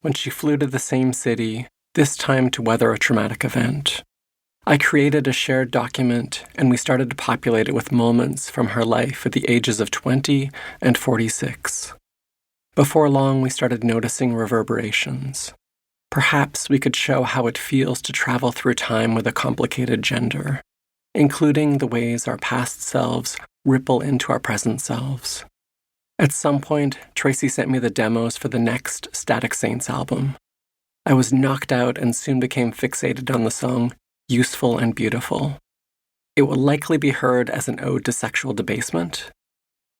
when she flew to the same city, this time to weather a traumatic event. I created a shared document, and we started to populate it with moments from her life at the ages of 20 and 46. Before long, we started noticing reverberations. Perhaps we could show how it feels to travel through time with a complicated gender, including the ways our past selves ripple into our present selves. At some point, Tracy sent me the demos for the next Static Saints album. I was knocked out and soon became fixated on the song Useful and Beautiful. It will likely be heard as an ode to sexual debasement,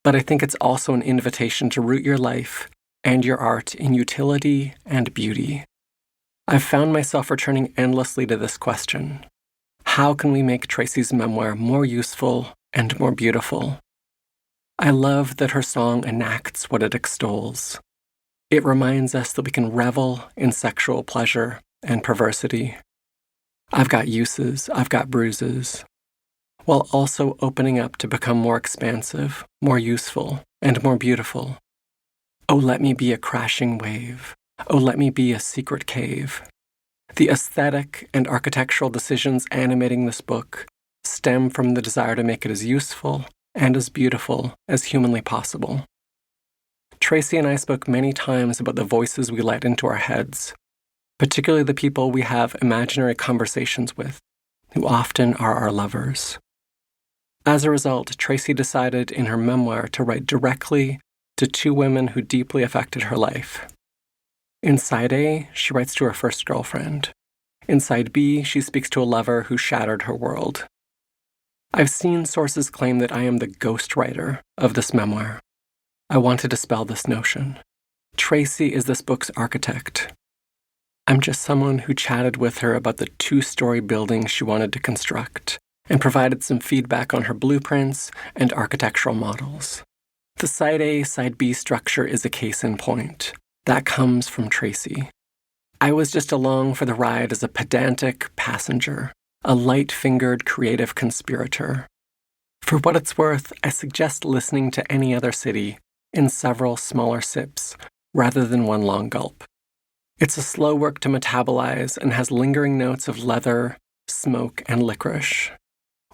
but I think it's also an invitation to root your life and your art in utility and beauty. I've found myself returning endlessly to this question. How can we make Tracy's memoir more useful and more beautiful? I love that her song enacts what it extols. It reminds us that we can revel in sexual pleasure and perversity. I've got uses, I've got bruises, while also opening up to become more expansive, more useful, and more beautiful. Oh, let me be a crashing wave. Oh, let me be a secret cave. The aesthetic and architectural decisions animating this book stem from the desire to make it as useful and as beautiful as humanly possible. Tracy and I spoke many times about the voices we let into our heads, particularly the people we have imaginary conversations with, who often are our lovers. As a result, Tracy decided in her memoir to write directly to two women who deeply affected her life. In Side A, she writes to her first girlfriend. In Side B, she speaks to a lover who shattered her world. I've seen sources claim that I am the ghostwriter of this memoir. I want to dispel this notion. Tracy is this book's architect. I'm just someone who chatted with her about the 2-story building she wanted to construct and provided some feedback on her blueprints and architectural models. The Side A, Side B structure is a case in point. That comes from Tracy. I was just along for the ride as a pedantic passenger, a light-fingered creative conspirator. For what it's worth, I suggest listening to Any Other City in several smaller sips rather than one long gulp. It's a slow work to metabolize and has lingering notes of leather, smoke, and licorice.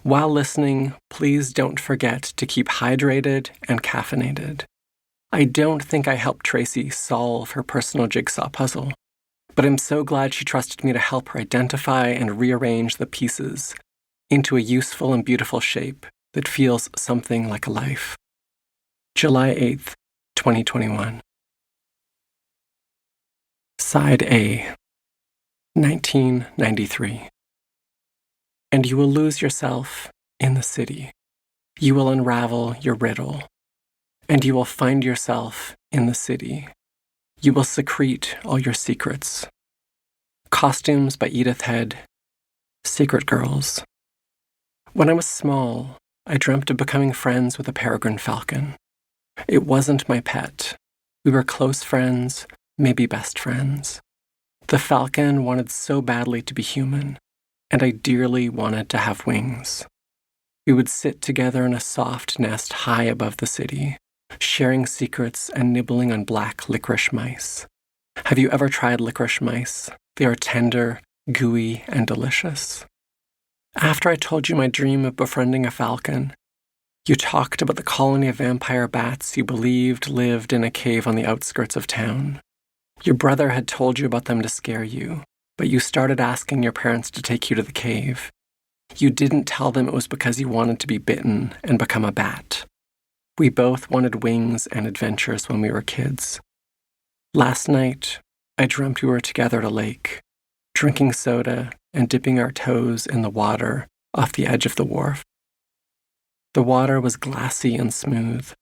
While listening, please don't forget to keep hydrated and caffeinated. I don't think I helped Tracy solve her personal jigsaw puzzle, but I'm so glad she trusted me to help her identify and rearrange the pieces into a useful and beautiful shape that feels something like a life. July 8th, 2021. Side A, 1993. And you will lose yourself in the city. You will unravel your riddle. And you will find yourself in the city. You will secrete all your secrets. Costumes by Edith Head. Secret Girls. When I was small, I dreamt of becoming friends with a peregrine falcon. It wasn't my pet. We were close friends, maybe best friends. The falcon wanted so badly to be human, and I dearly wanted to have wings. We would sit together in a soft nest high above the city, sharing secrets and nibbling on black licorice mice. Have you ever tried licorice mice? They are tender, gooey, and delicious. After I told you my dream of befriending a falcon, you talked about the colony of vampire bats you believed lived in a cave on the outskirts of town. Your brother had told you about them to scare you, but you started asking your parents to take you to the cave. You didn't tell them it was because you wanted to be bitten and become a bat. We both wanted wings and adventures when we were kids. Last night, I dreamt we were together at a lake, drinking soda and dipping our toes in the water off the edge of the wharf. The water was glassy and smooth.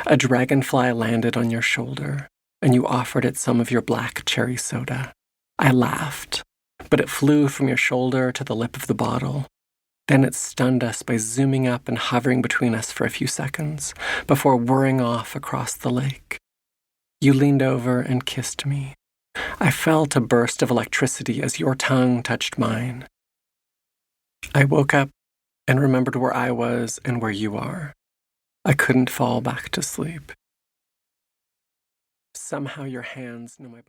A dragonfly landed on your shoulder, and you offered it some of your black cherry soda. I laughed, but it flew from your shoulder to the lip of the bottle. Then it stunned us by zooming up and hovering between us for a few seconds, before whirring off across the lake. You leaned over and kissed me. I felt a burst of electricity as your tongue touched mine. I woke up and remembered where I was and where you are. I couldn't fall back to sleep. Somehow your hands knew my body.